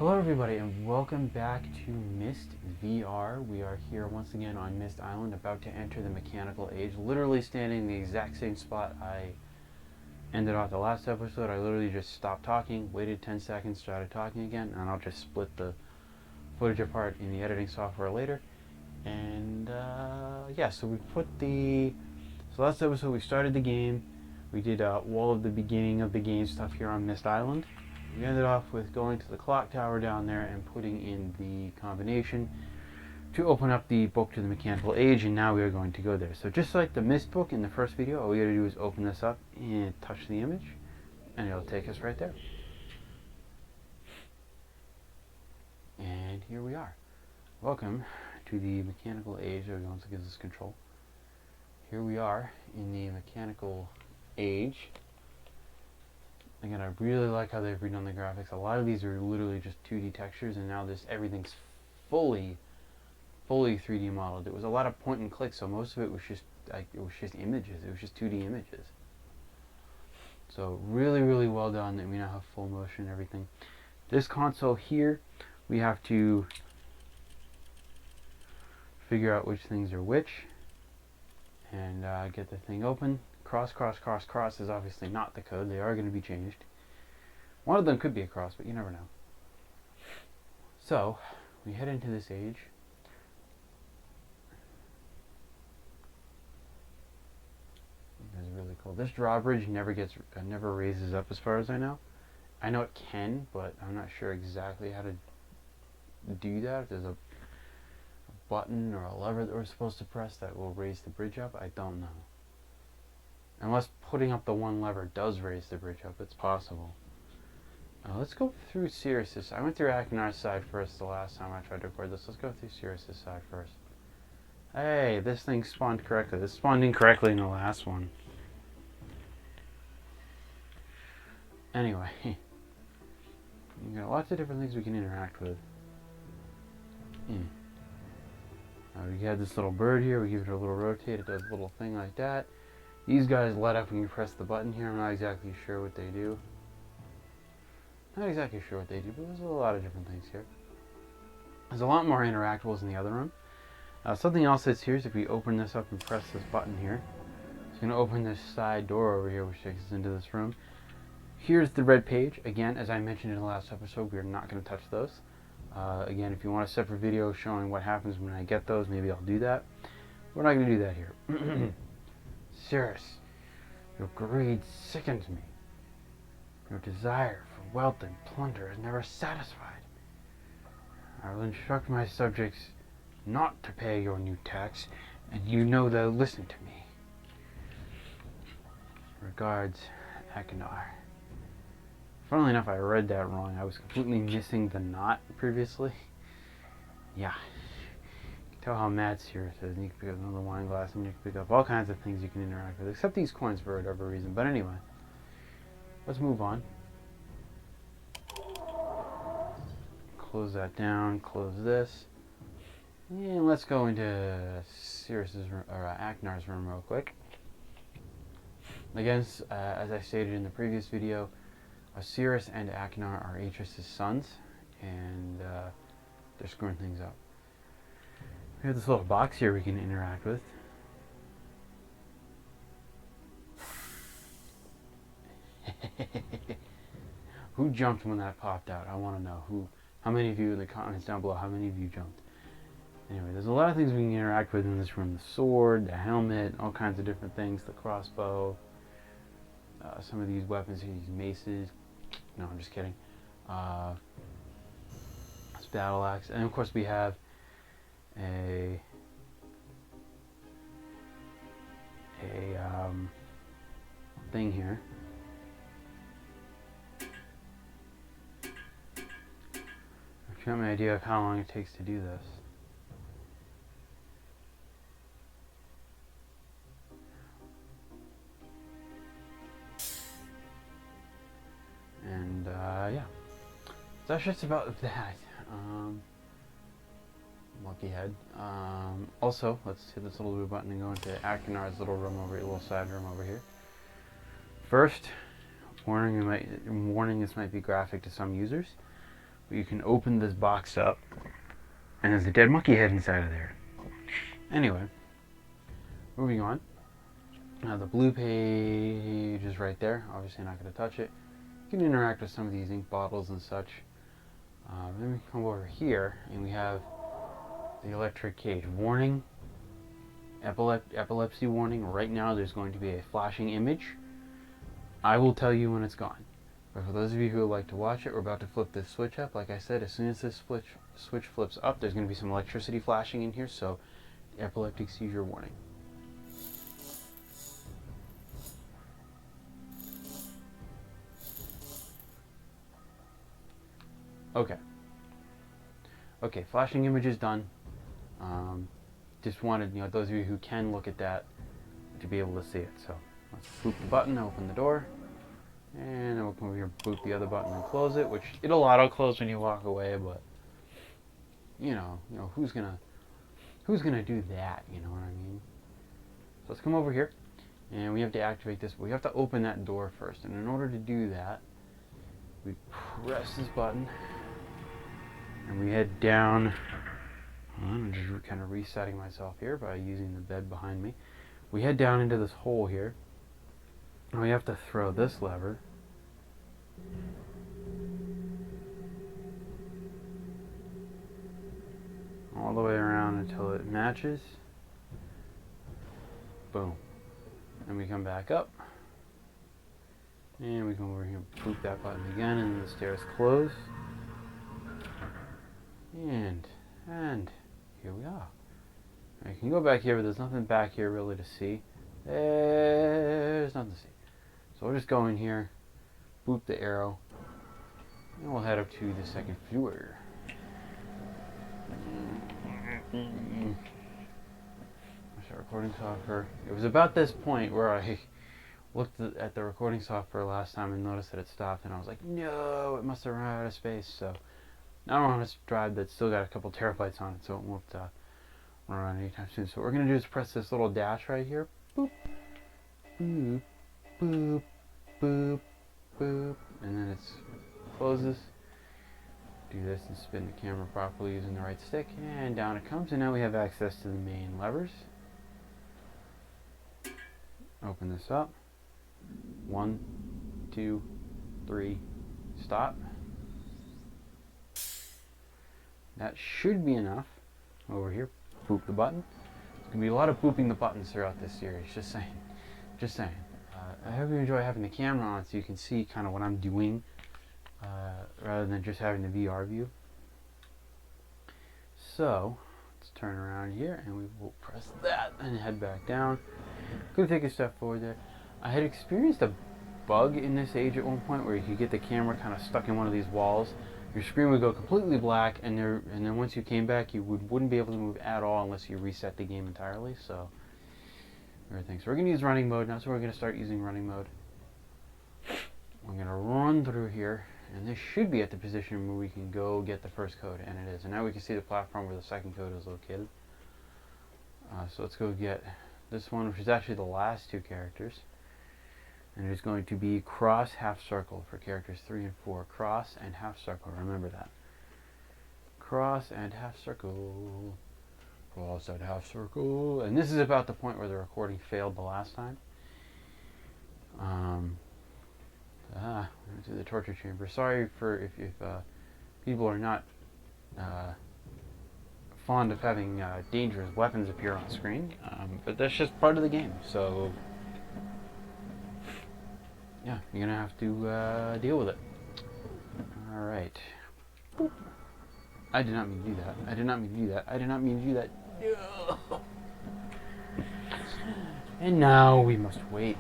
Hello everybody and welcome back to Myst VR. We are here once again on Myst Island, about to enter the mechanical age, literally standing in the exact same spot I ended off the last episode. I literally just stopped talking, waited 10 seconds, started talking again, and I'll just split the footage apart in the editing software later. And yeah, so we put last episode we started the game. We did all of the beginning of the game stuff here on Myst Island. We ended off with going to the clock tower down there and putting in the combination to open up the book to the mechanical age, and now we are going to go there. So just like the Myst book in the first video, all we gotta do is open this up and touch the image, and it'll take us right there. And here we are. Welcome to the mechanical age. There we go, once it gives us control. Here we are in the mechanical age. Again, I really like how they've redone the graphics. A lot of these are literally just 2D textures, and now everything's fully 3D modeled. It was a lot of point and click, so most of it was just images. It was just 2D images. So really well done. And we now have full motion and everything. This console here, we have to figure out which things are which, and get the thing open. Cross is obviously not the code. They are going to be changed. One of them could be a cross, but you never know. So, we head into this age. This is really cool. This drawbridge never raises up as far as I know. I know it can, but I'm not sure exactly how to do that. If there's a button or a lever that we're supposed to press that will raise the bridge up, I don't know. Unless putting up the one lever does raise the bridge up, it's possible. Let's go through Sirius's. I went through Akinar's side first the last time I tried to record this. Let's go through Sirius's side first. Hey, this thing spawned correctly. This spawned incorrectly in the last one. Anyway, you got lots of different things we can interact with. We have this little bird here. We give it a little rotate. It does a little thing like that. These guys light up when you press the button here. I'm not exactly sure what they do. But there's a lot of different things here. There's a lot more interactables in the other room. Something else that's here is if we open this up and press this button here, it's going to open this side door over here, which takes us into this room. Here's the red page. Again, as I mentioned in the last episode, we're not going to touch those. Again, if you want a separate video showing what happens when I get those, maybe I'll do that. We're not going to do that here. Sirius, your greed sickens me. Your desire for wealth and plunder is never satisfied. I will instruct my subjects not to pay your new tax, and you know they'll listen to me. Regards, Akinar. Funnily enough, I read that wrong. I was completely missing the not previously. Yeah. Tell how mad Sirius is. And you can pick up another wine glass, and you can pick up all kinds of things you can interact with, except these coins for whatever reason. But anyway, let's move on. Close that down. Close this, and let's go into Sirius's or Akinar's room real quick. Again, as I stated in the previous video, Sirius and Akinar are Atris's sons, and they're screwing things up. We have this little box here we can interact with. Who jumped when that popped out? I want to know. How many of you in the comments down below, how many of you jumped? Anyway, there's a lot of things we can interact with in this room. The sword, the helmet, all kinds of different things. The crossbow. Some of these weapons here, these maces. No, I'm just kidding. This battle axe. And of course we have a thing here. If you have an idea of how long it takes to do this. And yeah. So that's just about that. Lucky head. Also, let's hit this little blue button and go into Akinar's little room over here, little side room over here. First, warning, this might be graphic to some users. But you can open this box up, and there's a dead monkey head inside of there. Anyway, moving on. Now the blue page is right there. Obviously not going to touch it. You can interact with some of these ink bottles and such. Then we come over here, and we have the electric cage. Warning, epilepsy warning. Right now there's going to be a flashing image. I will tell you when it's gone. But for those of you who would like to watch it, we're about to flip this switch up. Like I said, as soon as this switch flips up, there's going to be some electricity flashing in here, so epileptic seizure warning. Okay. Okay, flashing image is done. Just wanted, those of you who can look at that to be able to see it. So let's boop the button, open the door. And then we'll come over here, boot the other button and close it, which it'll auto close when you walk away, but who's gonna do that, you know what I mean? So let's come over here, and we have to activate this. We have to open that door first, and in order to do that, we press this button, and we head down. I'm just kind of resetting myself here by using the bed behind me. We head down into this hole here. And we have to throw this lever. All the way around until it matches. Boom. And we come back up. And we come over here and boop that button again, and the stairs close. And here we are. I can go back here, but there's nothing back here really to see. There's nothing to see. So we'll just go in here, boop the arrow, and we'll head up to the second floor. Start recording software. It was about this point where I looked at the recording software last time and noticed that it stopped, and I was like, no, it must have run out of space. So now we're on this drive that's still got a couple terabytes on it, so it won't run anytime soon. So what we're going to do is press this little dash right here. Boop, boop, boop, boop, boop, and then it closes. Do this and spin the camera properly using the right stick, and down it comes, and now we have access to the main levers. Open this up. 1, 2, 3, stop. That should be enough. Over here, boop the button. There's going to be a lot of booping the buttons throughout this series, just saying. Just saying. I hope you enjoy having the camera on so you can see kind of what I'm doing rather than just having the VR view. So, let's turn around here and we will press that and head back down. Going to take a step forward there. I had experienced a bug in this age at one point where you could get the camera kind of stuck in one of these walls. Your screen would go completely black, and then once you came back, you wouldn't be able to move at all unless you reset the game entirely. So, everything. So we're going to use running mode now. So we're going to start using running mode. I'm going to run through here, and this should be at the position where we can go get the first code, and it is. And now we can see the platform where the second code is located. So let's go get this one, which is actually the last two characters. And it's going to be cross, half circle for characters 3 and 4. Cross and half circle. Remember that. Cross and half circle. Cross and half circle. And this is about the point where the recording failed the last time. To the torture chamber. Sorry for if people are not fond of having dangerous weapons appear on screen, but that's just part of the game. So yeah, you're gonna have to deal with it. All right. Boop. I did not mean to do that. I did not mean to do that. I did not mean to do that. No. And now we must wait.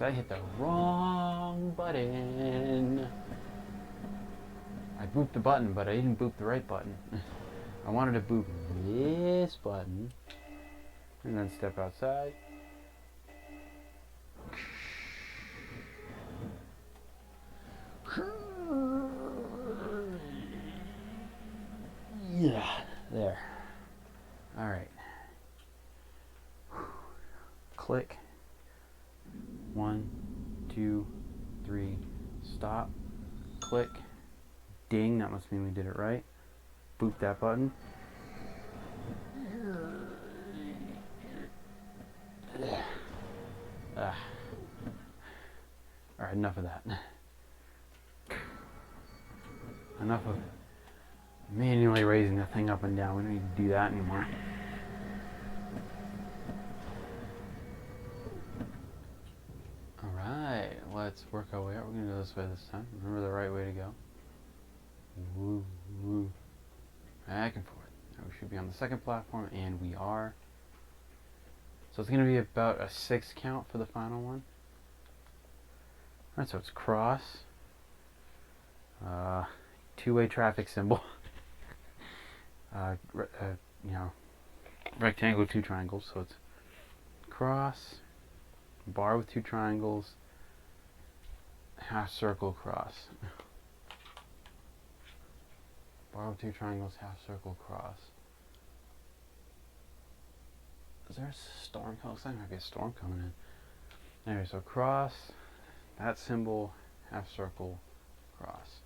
I hit the wrong button. I booped the button, but I didn't boop the right button. I wanted to boop this button and then step outside. Yeah, there. All right. Click. 1, 2, 3, stop, click, ding, that must mean we did it right. Boop that button. Alright, enough of that. Enough of manually raising the thing up and down. We don't need to do that anymore. Alright, let's work our way out. We're going to go this way this time. Remember the right way to go. Woo, woo. Back and forth. Now we should be on the second platform, and we are. So it's going to be about a 6 count for the final one. Alright, so it's cross. Two-way traffic symbol. You know, rectangle with 2 triangles. So it's cross, bar with 2 triangles, half circle, cross. Bar with 2 triangles, half circle, cross. Is there a storm coming? Looks like there might be a storm coming in. Anyway, so cross, that symbol, half circle, cross.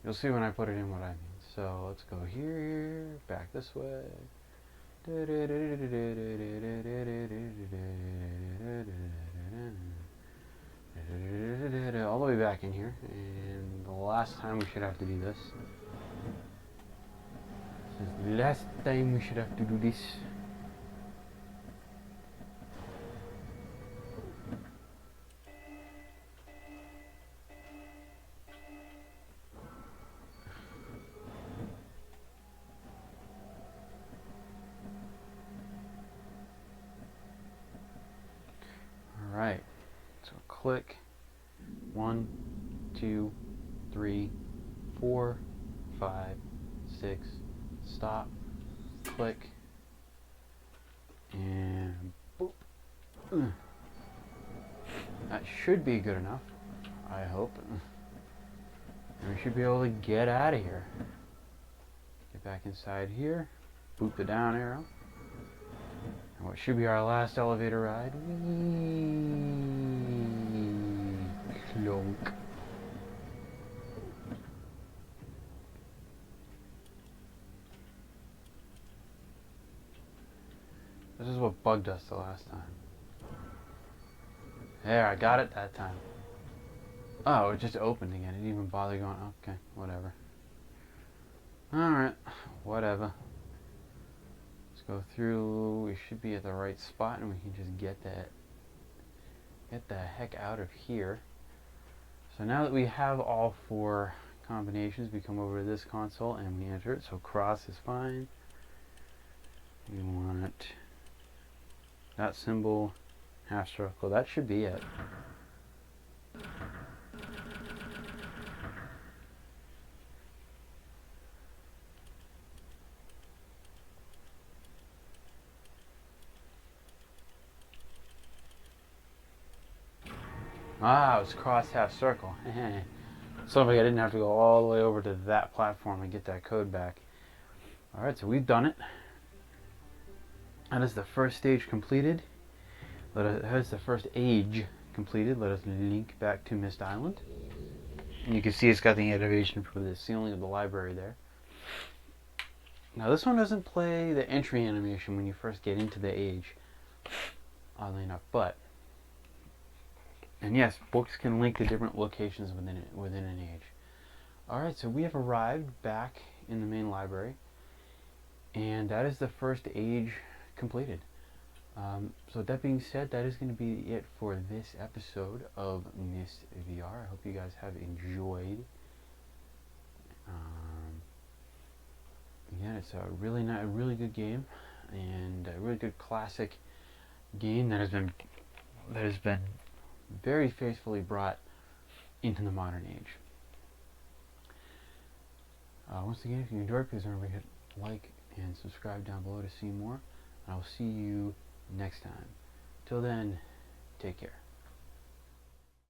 You'll see when I put it in what I mean. So let's go here, back this way. All the way back in here. And the last time we should have to do this. This is the last time we should have to do this. Alright, so click 1, 2, 3, 4, 5, 6, stop, click, and boop. That should be good enough, I hope. And we should be able to get out of here. Get back inside here, boop the down arrow. And what should be our last elevator ride. Clunk. This is what bugged us the last time. There, I got it that time. Oh, it just opened again. It didn't even bother going. Okay, whatever. Alright, whatever. Go through. We should be at the right spot, and we can just get the heck out of here. So now that we have all 4 combinations, we come over to this console and we enter it. So cross is fine. We want that symbol, half circle. That should be it. Ah, it was cross, half circle. So I didn't have to go all the way over to that platform and get that code back. Alright, so we've done it. That is the first stage completed. That is the first age completed. Let us link back to Myst Island. And you can see it's got the animation for the ceiling of the library there. Now this one doesn't play the entry animation when you first get into the age, oddly enough, but and yes, books can link to different locations within an age. Alright, so we have arrived back in the main library, and that is the first age completed. So that being said, that is going to be it for this episode of Myst VR. I hope you guys have enjoyed. Again, it's a really good game, and a really good classic game that has been very faithfully brought into the modern age. Once again, if you enjoyed, please remember to hit like and subscribe down below to see more. And I will see you next time. Till then, take care.